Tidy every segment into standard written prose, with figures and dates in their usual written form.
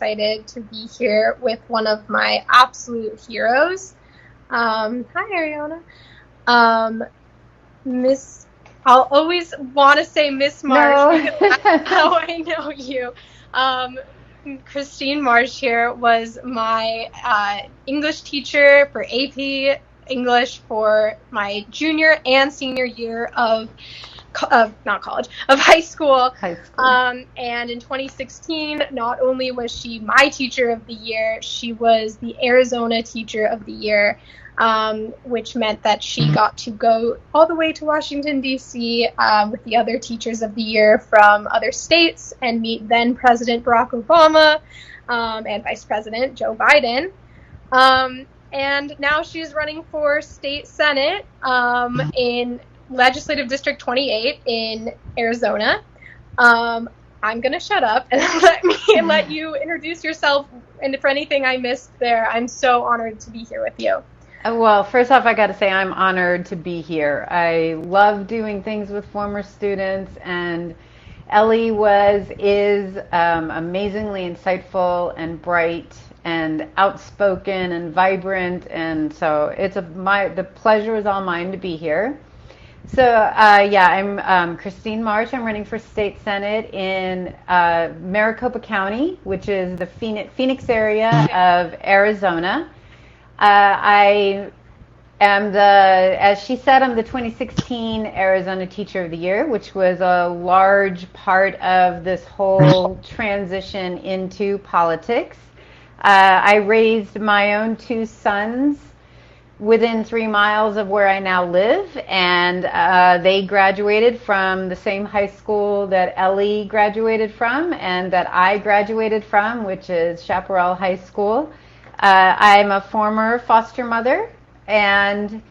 excited to be here with one of my absolute heroes. Hi, Ariana. Um, Miss, I'll always want to say Miss Marsh No. because that's how I know you. Um, Christine Marsh here was my English teacher for AP English for my junior and senior year of not college, of high school. High school. And in 2016, not only was she my teacher of the year, she was the Arizona teacher of the year, which meant that she got to go all the way to Washington, D.C. With the other teachers of the year from other states and meet then President Barack Obama and Vice President Joe Biden. And now she's running for state senate in Legislative District 28 in Arizona. I'm going to shut up and let you introduce yourself. And for anything I missed there, I'm so honored to be here with you. Well, first off, I got to say I'm honored to be here. I love doing things with former students, and Ellie is amazingly insightful and bright and outspoken and vibrant, and so the pleasure is all mine to be here. So, I'm Christine Marsh. I'm running for state senate in Maricopa County, which is the Phoenix area of Arizona. I am as she said, I'm the 2016 Arizona Teacher of the Year, which was a large part of this whole transition into politics. I raised my own two sons within 3 miles of where I now live, and they graduated from the same high school that Ellie graduated from and that I graduated from, which is Chaparral High School. I'm a former foster mother, and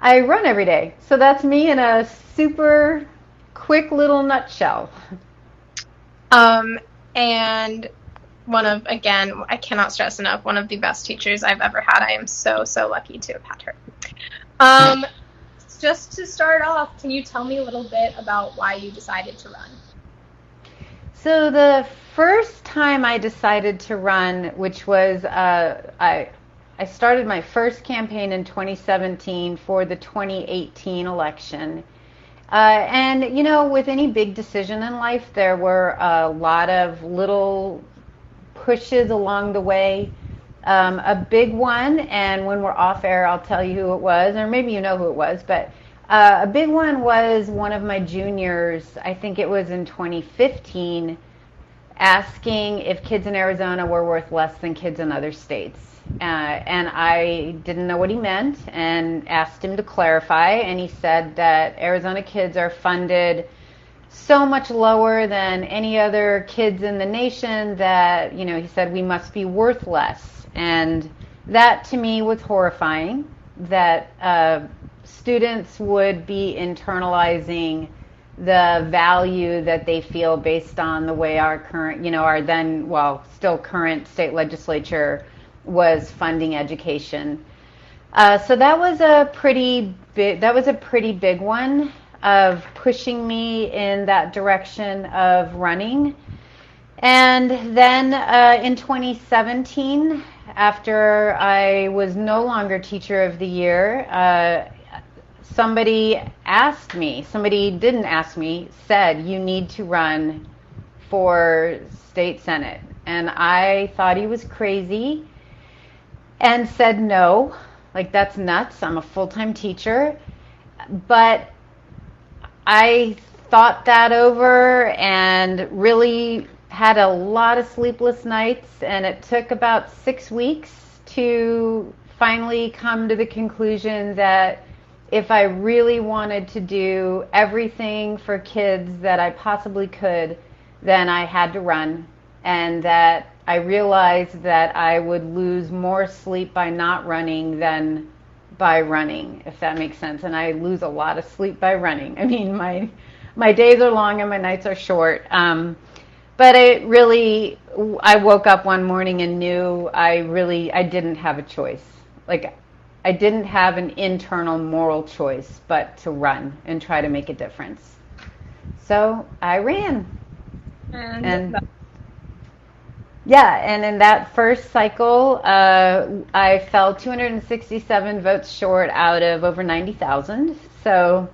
I run every day. So that's me in a super quick little nutshell. And again, I cannot stress enough, one of the best teachers I've ever had. I am so, so lucky to have had her. Just to start off, can you tell me a little bit about why you decided to run? So the first time I decided to run, which was I started my first campaign in 2017 for the 2018 election. And, with any big decision in life, there were a lot of little pushes along the way. A big one, and when we're off air, I'll tell you who it was, or maybe you know who it was, but a big one was one of my juniors, I think it was in 2015, asking if kids in Arizona were worth less than kids in other states. And I didn't know what he meant and asked him to clarify, and he said that Arizona kids are funded so much lower than any other kids in the nation that, he said we must be worth less. And that to me was horrifying, that students would be internalizing the value that they feel based on the way our current, our then, still current state legislature was funding education. So that was a pretty big one of pushing me in that direction of running. And then in 2017, after I was no longer Teacher of the Year, somebody didn't ask me, said, you need to run for state senate. And I thought he was crazy and said no, like that's nuts. I'm a full-time teacher. But I thought that over and really had a lot of sleepless nights, and it took about 6 weeks to finally come to the conclusion that if I really wanted to do everything for kids that I possibly could, then I had to run, and that I realized that I would lose more sleep by not running than by running, if that makes sense. And I lose a lot of sleep by running. I mean, my days are long and my nights are short. But I woke up one morning and knew I didn't have a choice. Like, I didn't have an internal moral choice but to run and try to make a difference. So I ran. And Yeah, and in that first cycle, I fell 267 votes short out of over 90,000. So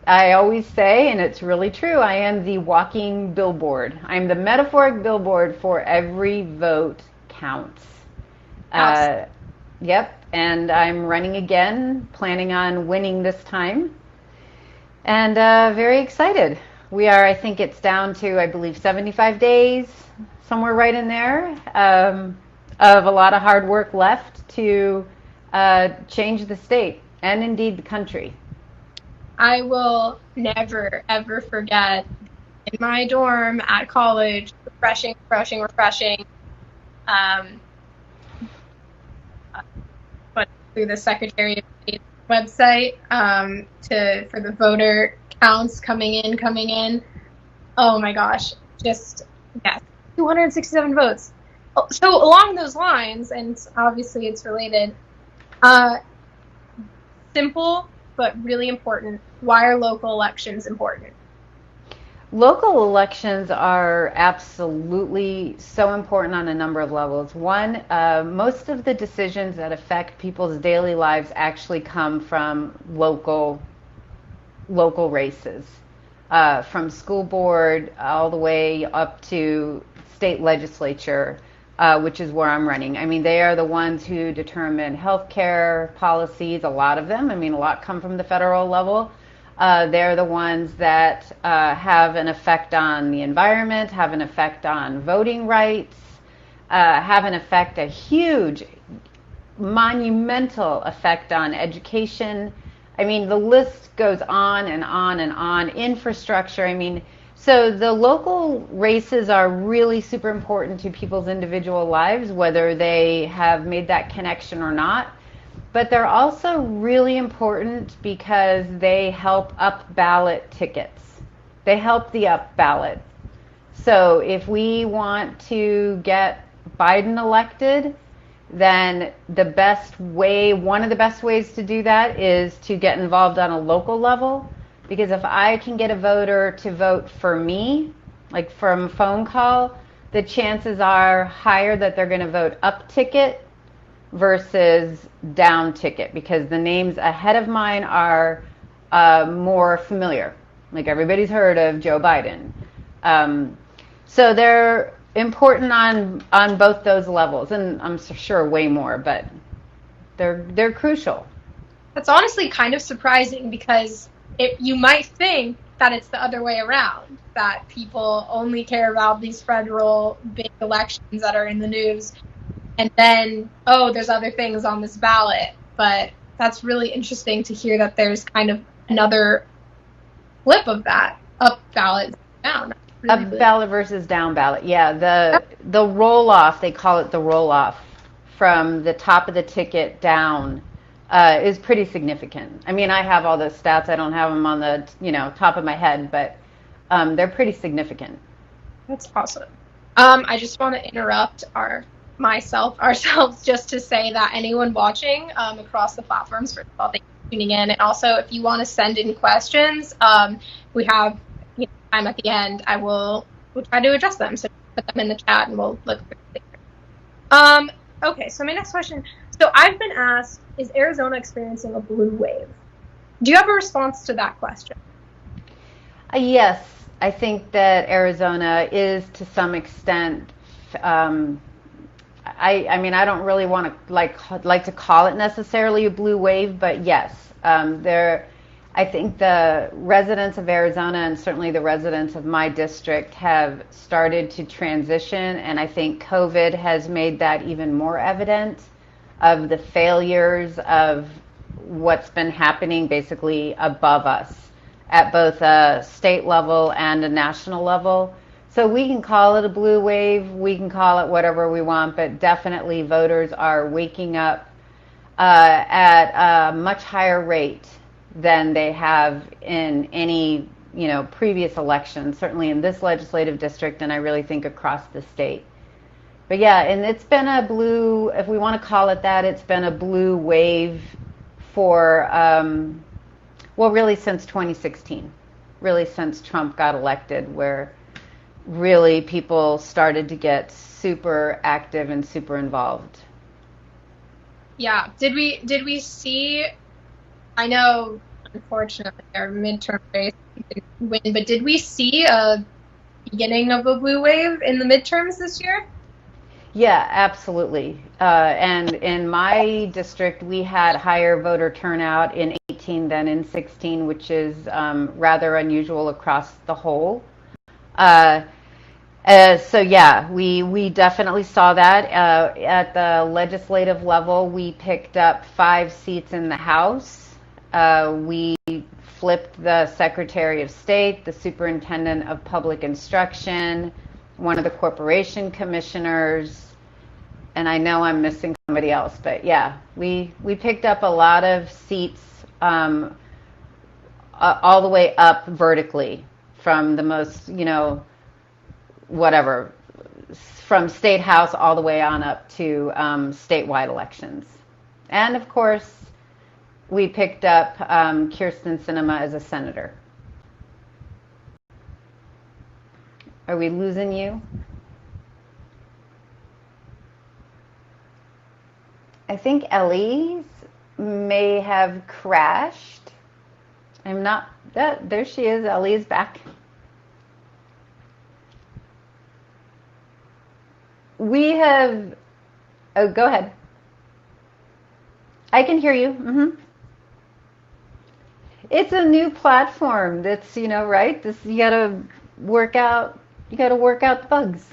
I always say, and it's really true, I am the walking billboard. I'm the metaphoric billboard for every vote counts. Absolutely. Uh, yep, and I'm running again, planning on winning this time, and very excited. We are, I think it's down to, I believe, 75 days, somewhere right in there, of a lot of hard work left to change the state and indeed the country. I will never, ever forget in my dorm at college, refreshing, refreshing, refreshing. Um, but through the Secretary of State's website for the voter counts coming in. Oh my gosh, just yes, 267 votes. So along those lines, and obviously it's related. Simple but really important. Why are local elections important? Local elections are absolutely so important on a number of levels. One, most of the decisions that affect people's daily lives actually come from local races, from school board all the way up to state legislature, which is where I'm running. I mean, they are the ones who determine healthcare policies, a lot of them. I mean, a lot come from the federal level. They're the ones that have an effect on the environment, have an effect on voting rights, have an effect, a huge, monumental effect on education. I mean, the list goes on and on and on. Infrastructure, I mean, so the local races are really super important to people's individual lives, whether they have made that connection or not. But they're also really important because they help up ballot tickets. They help the up ballot. So if we want to get Biden elected, then one of the best ways to do that is to get involved on a local level. Because if I can get a voter to vote for me, like from phone call, the chances are higher that they're going to vote up ticket versus down ticket, because the names ahead of mine are more familiar. Like everybody's heard of Joe Biden. So they're important on both those levels, and I'm sure way more, but they're crucial. That's honestly kind of surprising because you might think that it's the other way around, that people only care about these federal big elections that are in the news, and then, oh, there's other things on this ballot. But that's really interesting to hear that there's kind of another flip of that, up ballot, down. Really Up ballot versus down ballot. Yeah, the roll off, they call it the roll off, from the top of the ticket down is pretty significant. I mean, I have all those stats. I don't have them on the top of my head, but they're pretty significant. That's awesome. I just want to interrupt ourselves, just to say that anyone watching across the platforms, first of all, thank you for tuning in. And also, if you want to send in questions, we have time at the end. We'll try to address them. So put them in the chat and we'll look through it. Okay, so my next question. So I've been asked, is Arizona experiencing a blue wave? Do you have a response to that question? Yes, I think that Arizona is to some extent. I mean, I don't really want to like to call it necessarily a blue wave, but yes, I think the residents of Arizona, and certainly the residents of my district, have started to transition, and I think COVID has made that even more evident, of the failures of what's been happening basically above us at both a state level and a national level. So we can call it a blue wave, we can call it whatever we want, but definitely voters are waking up at a much higher rate than they have in any previous election, certainly in this legislative district, and I really think across the state. But yeah, and it's been a blue, if we want to call it that, it's been a blue wave for, really since 2016, really since Trump got elected, where really people started to get super active and super involved. Yeah. Did we see, I know unfortunately our midterm race didn't win, but did we see a beginning of a blue wave in the midterms this year? Yeah, absolutely. And in my district, we had higher voter turnout in 18 than in 16, which is rather unusual across the whole. Uh, so yeah, we definitely saw that. At the legislative level, we picked up 5 seats in the House. We flipped the Secretary of State, the Superintendent of Public Instruction, one of the corporation commissioners, and I know I'm missing somebody else, but yeah, we picked up a lot of seats all the way up vertically from the most, whatever, from state house all the way on up to statewide elections. And of course, we picked up Kirsten Sinema as a senator. Are we losing you? I think Elise may have crashed. I'm not, there she is. Elise back. We have, oh, go ahead. I can hear you. It's a new platform that's, right? You gotta work out the bugs.